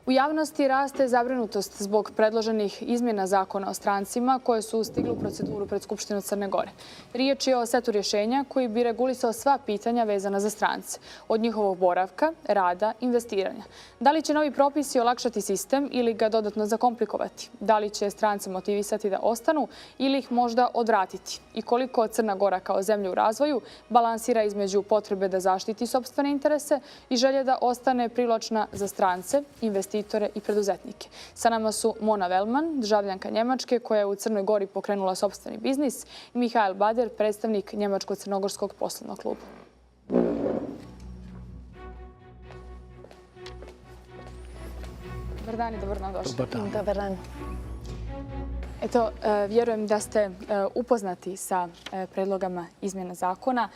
U javnosti raste zabrinutost zbog predloženih izmjena zakona o strancima koje su stigle u proceduru pred Skupštinu Crne Gore. Riječ je o setu rješenja koji bi regulisao sva pitanja vezana za strance, od njihovog boravka, rada, investiranja. Da li će novi propisi olakšati sistem ili ga dodatno zakomplikovati? Da li će strance motivisati da ostanu ili ih možda odvratiti? I koliko Crna Gora kao zemlja u razvoju balansira između potrebe da zaštiti sopstvene interese i želje da ostane privlačna za strance, investitore i preduzetnike. Sa nama su Mona Velman, državljanka Njemačke koja je u Crnoj Gori pokrenula sopstveni biznis, i Mihael Bader, predstavnik Njemačko-crnogorskog poslovnog kluba. Dobar dan i dobro nam došli. Dobar dan. Eto, vjerujem da ste upoznati sa predlogama izmjena zakona.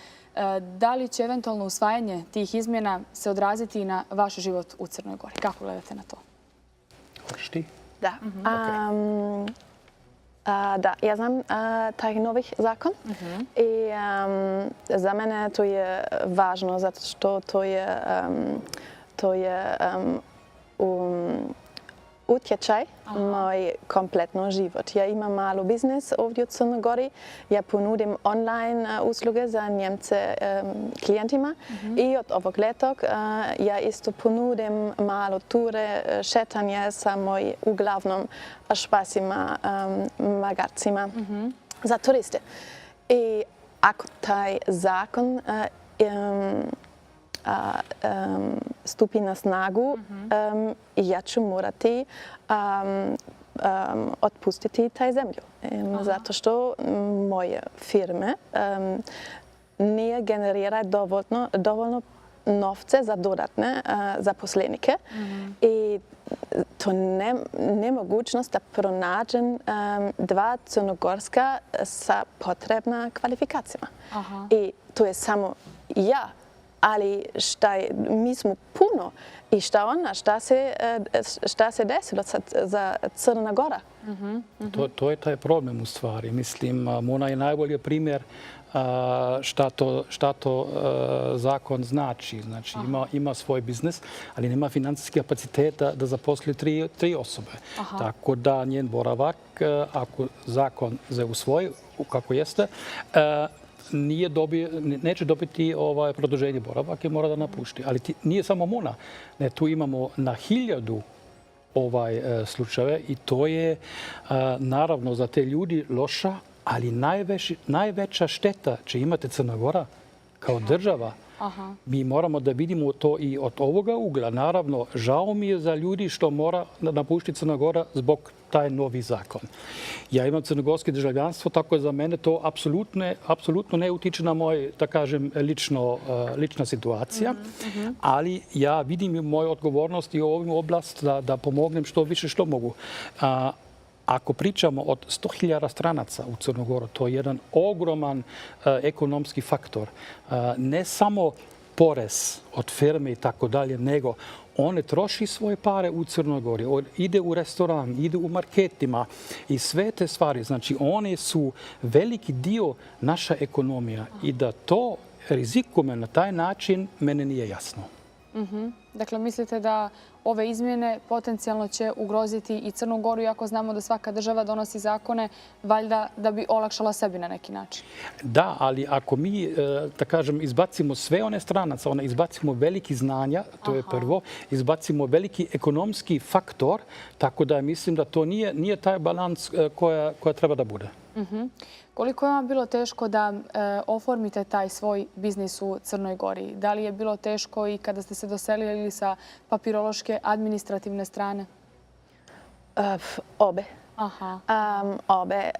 Da li će eventualno usvajanje tih izmjena se odraziti na vaš život u Crnoj Gori? Kako gledate na to? Hoćeš ti? Da. Da, ja znam taj novi zakon i za mene to je važno zato što to je utječaj moj kompletno život. Ja imam malu biznis ovdje u Crnoj Gori. Ja ponudim online usluge za Njemce klijentima i od ovog letog ja isto ponudim malo ture, šetanje sa moj uglavnom špasima, magarcima za turiste. I ako taj zakon stupi na snagu, ja ću morati otpustiti taj zemlju. Zato što moje firme nije generiraju dovoljno novce za dodatne zaposlenike i to nemogućnost da pronađem dva crnogorska sa potrebna kvalifikacijama. I to je samo ja. Ali mi smo puno i šta se desilo za Crna Gora? To je taj problem u stvari. Mislim, Mona je najbolji primjer šta to zakon znači. Znači, ima svoj biznis, ali nema financijski kapaciteta da zaposli tri osobe. Tako da njen boravak, ako zakon se usvoji, kako jeste, neće dobiti produženje boravaka i mora da napušti. Ali nije samo Mona. Tu imamo na 1000 slučajeve i to je naravno za te ljudi loša, ali najveća šteta će imati Crna Gora kao država. Mi moramo da vidimo to i od ovoga ugla. Naravno, žao mi je za ljudi što mora napuštiti Crna Gora zbog taj novi zakon. Ja imam crnogorsko državljanstvo, tako da za mene to apsolutno ne utiče na moj, da kažem, lična situacija. Ali ja vidim moju odgovornost i u ovom oblasti da pomognem što više što mogu. Ako pričamo od 100.000 stranaca u Crnogoru, to je jedan ogroman ekonomski faktor. Ne samo porez od firme i tako dalje, nego one troši svoje pare u Crnoj Gori. Ide u restoran, ide u marketima i sve te stvari. Znači, one su veliki dio naša ekonomija i da to rizikuje na taj način, mene nije jasno. Dakle, mislite da ove izmjene potencijalno će ugroziti i Crnu Goru, iako znamo da svaka država donosi zakone, valjda da bi olakšala sebi na neki način? Da, ali ako mi, da kažem, izbacimo sve one stranaca, izbacimo veliki znanja, to je prvo, izbacimo veliki ekonomski faktor, tako da mislim da to nije taj balans koja treba da bude. Koliko je vam bilo teško da oformite taj svoj biznis u Crnoj Gori? Da li je bilo teško i kada ste se doselili ili sa papirološke administrativne strane? Obe. Obe.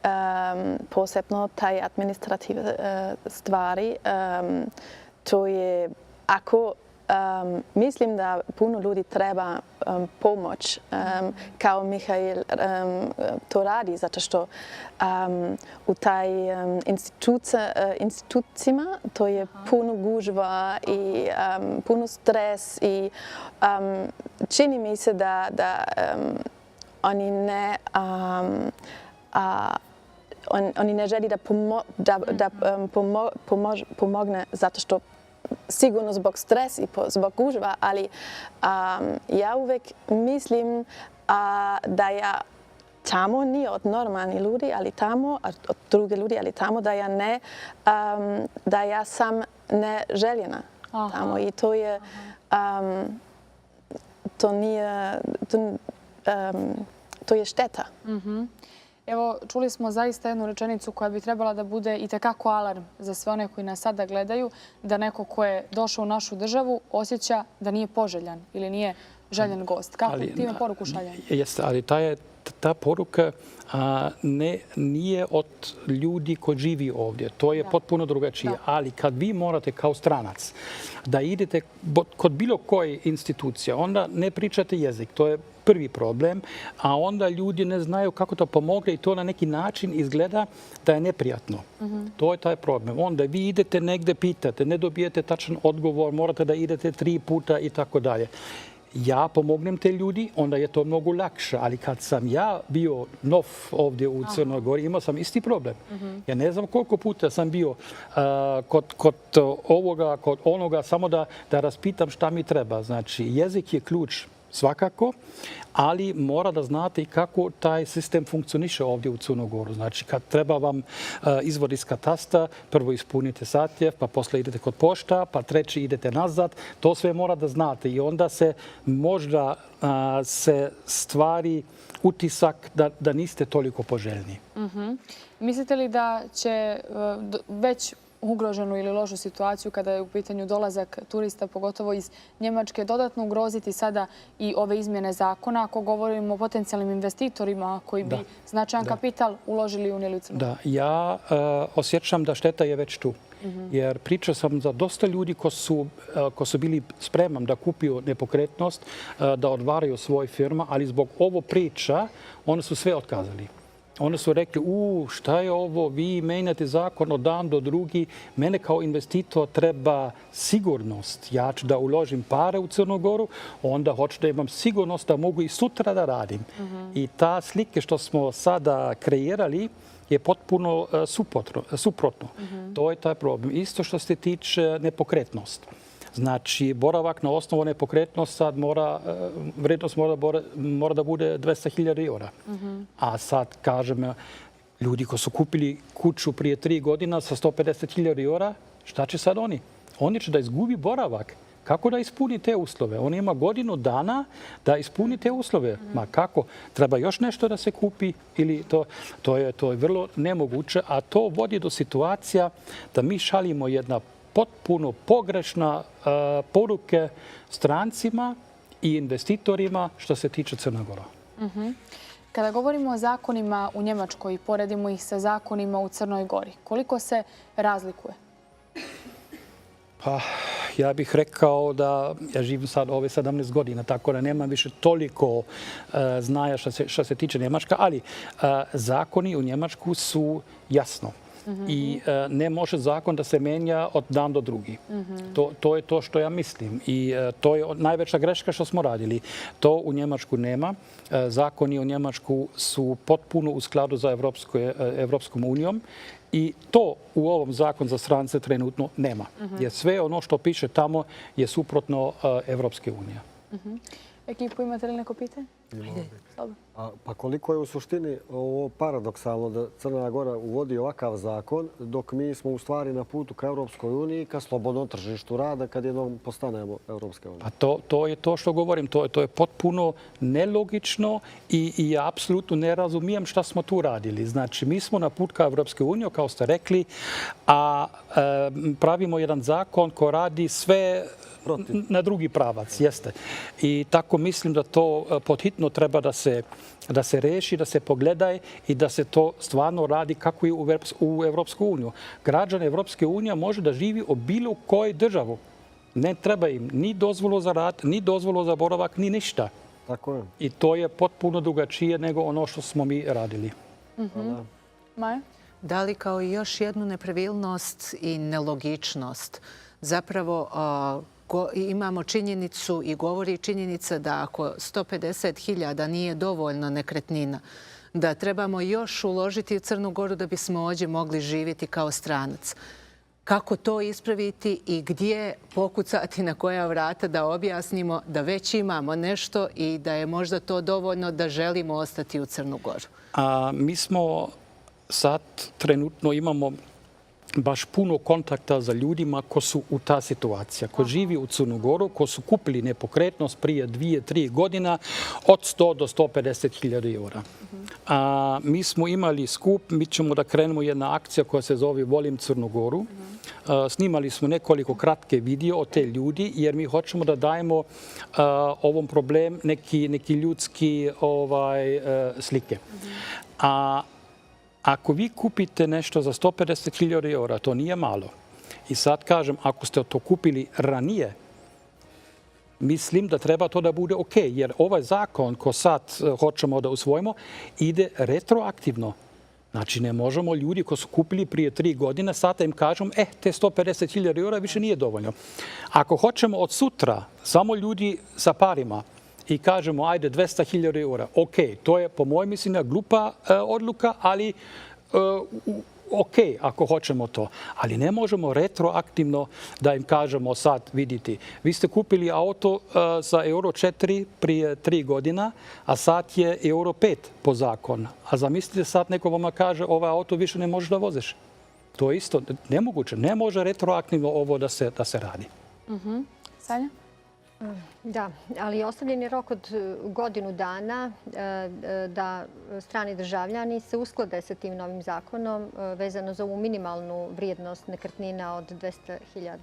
Posebno taj administrativne stvari. To je, ako mislim da puno ljudi treba pomoć, kao Mihael to radi, zato što u taj institucijama to je puno gužva i puno stres i čini mi se da oni ne želi da pomogne zato što sigurno zbog stresa i zbog gužva, ali ja uvijek mislim da ja tamo nije od normalnih ljudi, ali tamo, od druge ljudi, ali tamo da ja ne, da ja sam neželjena tamo. I to je, to nije, to je šteta. Evo, čuli smo zaista jednu rečenicu koja bi trebala da bude itekako alarm za sve one koji nas sada gledaju, da neko ko je došao u našu državu osjeća da nije poželjan ili nije željen gost. Kako time poruku šaljemo? Jeste, ali ta poruka nije od ljudi koji živi ovdje. To je potpuno drugačije. Ali kad vi morate kao stranac da idete kod bilo koje institucije, onda ne pričate jezik. To je prvi problem, a onda ljudi ne znaju kako to pomogne i to na neki način izgleda da je neprijatno. To je taj problem. Onda vi idete negde, pitate, ne dobijete tačan odgovor, morate da idete 3 puta i tako dalje. Ja pomognem te ljudi, onda je to mnogo lakše. Ali kad sam ja bio nov ovdje u Crnoj Gori, imao sam isti problem. Ja ne znam koliko puta sam bio kod ovoga, kod onoga, samo da raspitam šta mi treba. Znači, jezik je ključ svakako, ali mora da znate i kako taj sistem funkcioniše ovdje u Crnoj Gori. Znači, kad treba vam izvod iz katasta, prvo ispunite zahtjev, pa posle idete kod pošta, pa treći idete nazad. To sve mora da znate i onda se možda se stvari utisak da niste toliko poželjni. Mislite li da će već ugroženu ili lošu situaciju kada je u pitanju dolazak turista, pogotovo iz Njemačke, dodatno ugroziti sada i ove izmjene zakona ako govorimo o potencijalnim investitorima koji bi značajan kapital uložili u unijeli u Crnu? Da, ja osjećam da šteta je već tu. Jer pričao sam za dosta ljudi ko su bili spremni da kupiju nepokretnost, da odvaraju svoj firma, ali zbog ovo priča, oni su sve otkazali. Oni su rekli, šta je ovo, vi menjate zakon od dan do drugi, mene kao investitor treba sigurnost. Ja ću da uložim pare u Crnu Goru, onda hoću da imam sigurnost da mogu i sutra da radim. I ta slike što smo sada kreirali je potpuno suprotno. To je taj problem. Isto što se tiče nepokretnost. Znači, boravak na osnovu nepokretnost sad vrednost mora da bude 200.000 eura. A sad, kažem, ljudi koji su kupili kuću prije 3 godina sa 150.000 eura, šta će sad oni? Oni će da izgubi boravak. Kako da ispuni te uslove? On ima godinu dana da ispuni te uslove. Ma kako? Treba još nešto da se kupi ili to je vrlo nemoguće, a to vodi do situacija da mi šaljimo jedna potpuno pogrešna poruke strancima i investitorima što se tiče Crne Gore. Kada govorimo o zakonima u Njemačkoj i poredimo ih sa zakonima u Crnoj Gori, koliko se razlikuje? Pa, ja bih rekao da ja živim sad ove 17 godina, tako da nemam više toliko znaja što se tiče Njemačka, ali zakoni u Njemačku su jasno. I ne može zakon da se menja od dan do drugi. To je to što ja mislim. I to je najveća greška što smo radili. To u Njemačku nema. Zakoni u Njemačku su potpuno u skladu za Evropskom unijom. I to u ovom zakonu za strance trenutno nema. Jer sve ono što piše tamo je suprotno Evropske unije. Ekipu, imate li neko pitanje? Pa koliko je u suštini ovo paradoksalno da Crna Gora uvodi ovakav zakon, dok mi smo u stvari na putu ka Evropskoj uniji, ka slobodnom tržištu rada, kad jednom postanemo Evropska unija? Pa to je to što govorim. To je potpuno nelogično i ja apsolutno ne razumijem šta smo tu radili. Znači, mi smo na put ka Evropskoj uniji, kao ste rekli, a pravimo jedan zakon ko radi sve na drugi pravac, jeste. I tako mislim da to podhitno treba da se reši, da se pogledaj i da se to stvarno radi kako je u Evropsku uniju. Građan Evropske unije može da živi u bilo kojoj državu. Ne treba im ni dozvolu za rad, ni dozvolu za boravak, ni ništa. Tako je. I to je potpuno drugačije nego ono što smo mi radili. Maja? Da li kao i još jednu nepravilnost i nelogičnost? Zapravo imamo činjenicu i govori činjenica da ako 150.000 nije dovoljno nekretnina, da trebamo još uložiti u Crnu Goru da bismo ovdje mogli živjeti kao stranac. kako to ispraviti i gdje pokucati na koja vrata da objasnimo da već imamo nešto i da je možda to dovoljno da želimo ostati u Crnu Goru. Mi smo sad trenutno imamo baš puno kontakta za ljudima ko su u ta situacija, ko živi u Crnu Goru, ko su kupili nepokretnost prije 2-3 godina od 100 do 150.000 eura. Mi smo imali skup, mi ćemo da krenemo jedna akcija koja se zove Volim Crnu Goru. Snimali smo nekoliko kratke video o te ljudi jer mi hoćemo da dajemo ovom problem neki ljudski slike. Ako vi kupite nešto za 150.000 eura, to nije malo. I sad kažem, ako ste to kupili ranije, mislim da treba to da bude ok, jer ovaj zakon ko sad hoćemo da usvojimo ide retroaktivno. Znači, ne možemo ljudi ko su kupili prije 3 godine, sad im kažem, te 150.000 eura više nije dovoljno. Ako hoćemo od sutra samo ljudi sa parima, i kažemo, ajde, 200.000 eura. Ok, to je po mojoj mišljenju glupa odluka, ali ok, ako hoćemo to. Ali ne možemo retroaktivno da im kažemo sad, vidite, vi ste kupili auto za euro 4 prije 3 godina, a sad je euro 5 po zakonu. A zamislite sad neko vama kaže, ovaj auto više ne možeš da voziš. To je isto nemoguće. Ne može retroaktivno ovo da se radi. Sanja? Da, ali ostavljen je rok od godinu dana da strani državljani se usklade sa tim novim zakonom vezano za ovu minimalnu vrijednost nekretnina od 200.000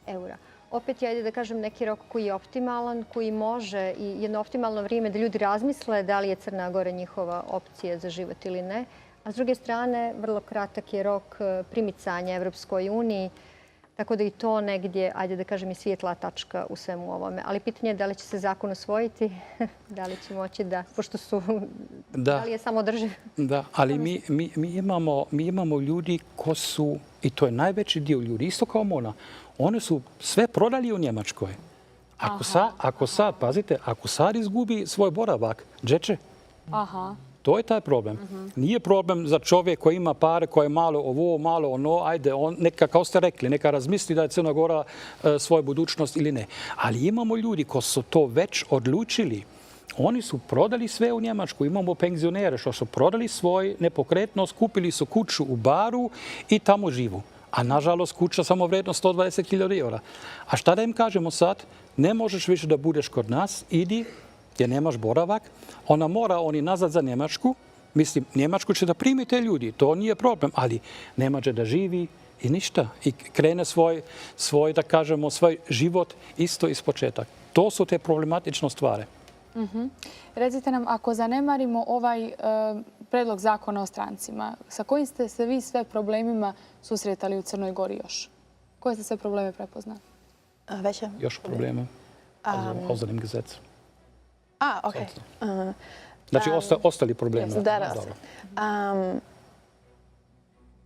eura. Opet je, da kažem, neki rok koji je optimalan, koji može i jedno optimalno vrijeme da ljudi razmisle da li je Crna Gora njihova opcija za život ili ne. A s druge strane, vrlo kratak je rok primicanja Evropskoj uniji, tako da i to negdje, ajde da kažem, i svijetla tačka u svemu ovome. Ali pitanje je da li će se zakon usvojiti, da li će moći da, pošto su, da li je samo održiv. Da, ali mi imamo ljudi ko su, i to je najveći dio ljudi, isto kao Mona, one su sve prodali u Njemačkoj. Ako sad, pazite, ako sad izgubi svoj boravak, džeče. To je taj problem. Nije problem za čovjek koji ima pare, koji je malo ovo, malo ono, ajde, neka, kao ste rekli, neka razmisli da je Crna Gora svoja budućnost ili ne. Ali imamo ljudi koji su to već odlučili. Oni su prodali sve u Njemačku. Imamo penzionere što su prodali svoj nepokretnost, kupili su kuću u Baru i tamo živu. A nažalost kuća samo vrednost 120.000 eura. A šta da im kažemo sad? Ne možeš više da budeš kod nas, idi, jer nemaš boravak, ona mora oni nazad za Njemačku. Mislim, Njemačku će da primi te ljudi, to nije problem, ali ne može da živi i ništa. I krene svoj, da kažemo, svoj život isto iz početak. To su te problematične stvari. Recite nam, ako zanemarimo ovaj predlog zakona o strancima, sa kojim ste se vi sve problemima susretali u Crnoj Gori još? Koje ste sve probleme prepoznali? Welche? Još probleme. Außer dem Gesetz. Okay. Znači, ostali problemi.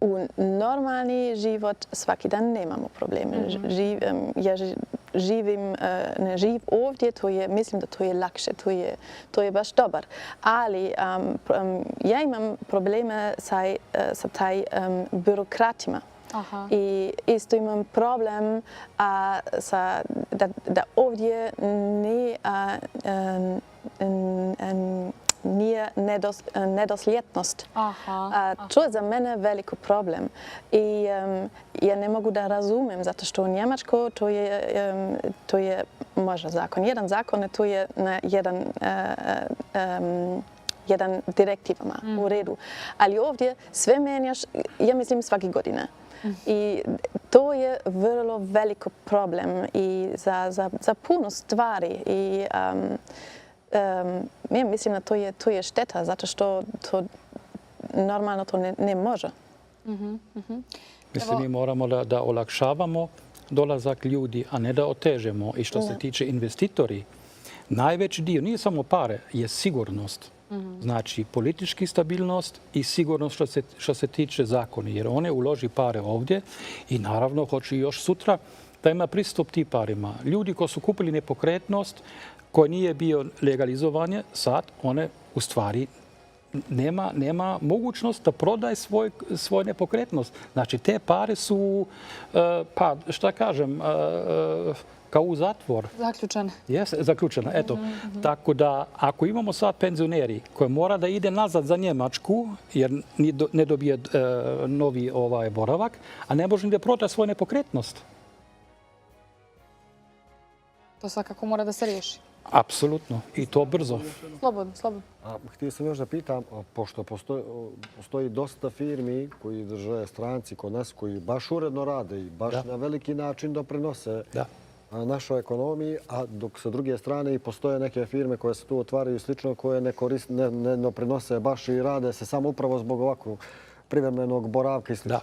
U normalni život svaki dan nemamo probleme. Ja živim ovdje, mislim da to je lakše, to je baš dobar. Ali ja imam probleme sa taj birokratima. I isto imam problem da ovdje nije nedosljednost. To je za mene veliko problem. I ja ne mogu da razumem, zato što u Njemačkoj to je možda zakon. Jedan zakon, to je na jedan direktivama u redu. Ali ovdje sve menjaš, ja mislim, svake godine. I to je vrlo veliko problem i za puno stvari. I ja mislim da to je šteta, zato što normalno to ne može. Mislim, mi moramo da olakšavamo dolazak ljudi, a ne da otežemo. I što se tiče investitori, najveći dio, nije samo pare, je sigurnost. Znači, politički stabilnost i sigurnost što se tiče zakoni. Jer one uloži pare ovdje i naravno hoće još sutra da ima pristup tim parima. Ljudi koji su kupili nepokretnost, koji nije bio legalizovanje, sad one u stvari nema mogućnost da prodaje svoj nepokretnost. Znači, te pare su, pa šta kažem, kao u zatvor. Zaključane. Jeste, zaključena. Eto, tako da ako imamo sad penzioneri koji mora da ide nazad za Njemačku jer ne dobije novi boravak, a ne može ni da prodaje svoju nepokretnost. To svakako mora da se riješi. Apsolutno. I to brzo. Slobodno, slobodno. Htio sam još da pitam, pošto postoji dosta firmi koji drže stranci kod nas, koji baš uredno rade i baš na veliki način doprinose našoj ekonomiji, a dok sa druge strane i postoje neke firme koje se tu otvaraju i slično, koje ne doprinose baš i rade se samo upravo zbog ovakvog privremenog boravka i slično.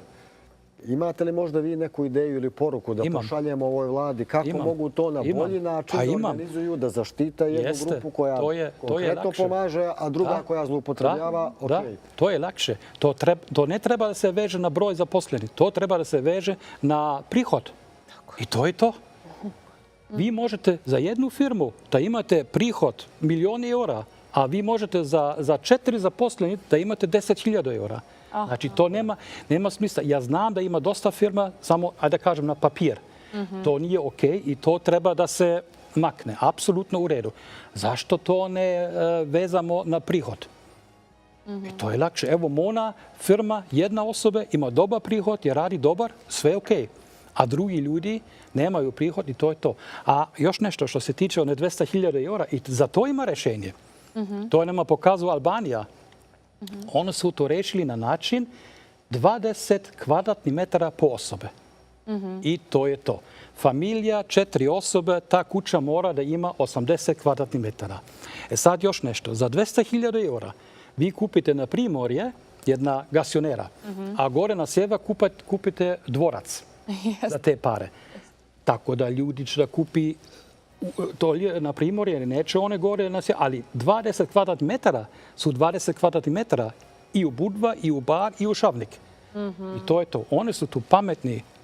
Imate li možda vi neku ideju ili poruku da pošaljemo ovoj vladi kako mogu to na bolji način da organizuju, da zaštite jednu grupu koja konkretno pomaže, a druga koja zloupotrebljava? Da, to je lakše. To ne treba da se veže na broj zaposlenih. To treba da se veže na prihod. I to je to. Vi možete za jednu firmu da imate prihod milioni eura, a vi možete za 4 zaposlenih da imate 10.000 eura. Znači, to nema smisla. Ja znam da ima dosta firma, samo, ajde da kažem, na papir. To nije okej i to treba da se makne. Apsolutno u redu. Zašto to ne vezamo na prihod? I to je lakše. Evo, Mona, firma, jedna osoba, ima dobar prihod, je radi dobar, sve okej. A drugi ljudi nemaju prihod i to je to. A još nešto što se tiče one 200.000 eura, i za to ima rešenje. To je nama pokazala Albanija. Oni su to rešili na način 20 kvadratnih metara po osobe. I to je to. Familija, 4 osobe, ta kuća mora da ima 80 kvadratnih metara. Sad još nešto. Za 200.000 eura vi kupite na Primorje jedna gasionera, a gore na sjever kupite dvorac za te pare. Tako da ljudi će da kupi to na Primorje, neće one gore na sjever, ali 20 kvadratnih metara su 20 kvadratnih metara i u Budva, i u Bar, i u Šavnik. I to je to. One su tu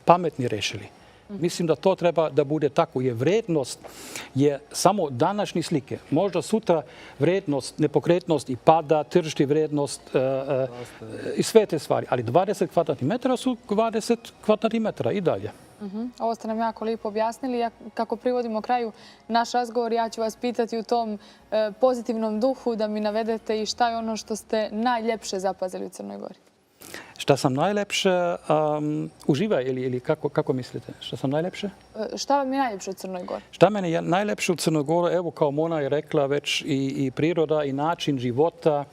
pametni rešili. Mislim da to treba da bude tako. Jer vrednost je samo današnji slike. Možda sutra vrednost, nepokretnost i pada, tržišti vrednost i sve te stvari. Ali 20 kvadratnih metara su 20 kvadratnih metara i dalje. Ovo ste nam jako lijepo objasnili. Kako privodimo kraju naš razgovor, ja ću vas pitati u tom pozitivnom duhu da mi navedete i šta je ono što ste najljepše zapazili u Crnoj Gori. Šta sam najlepše uživa ili kako mislite? Šta sam najlepše? Šta vam je najljepše u Crnoj Gori? Šta meni je najlepše u Crnoj Gori? Evo, kao Mona je rekla već, i priroda i način života,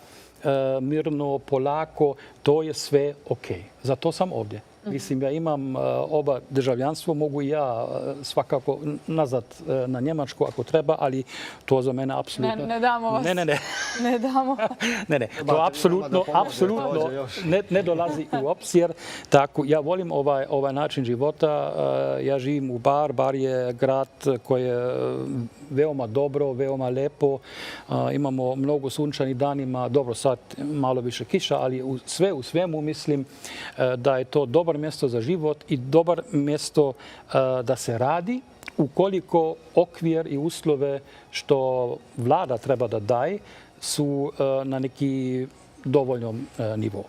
mirno, polako, to je sve okej. Zato sam ovdje. Mislim, ja imam oba državljanstvo, mogu i ja svakako nazad na Njemačku ako treba, ali to za mene apsolutno... Ne damo vas. Ne damo. Ne, to apsolutno ne dolazi u obzir. Tako, ja volim ovaj način života. Ja živim u Bar. Bar je grad koji je veoma dobro, veoma lepo. Imamo mnogo sunčanih danima. Dobro, sad malo više kiša, ali sve u svemu mislim da je to dobar mjesto za život i dobar mjesto da se radi ukoliko okvir i uslove što vlada treba da daje su na neki dovoljnom nivou.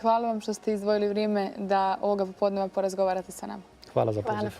Hvala vam što ste izdvojili vrijeme da ovoga popodneva porazgovarate sa nama. Hvala za poziv.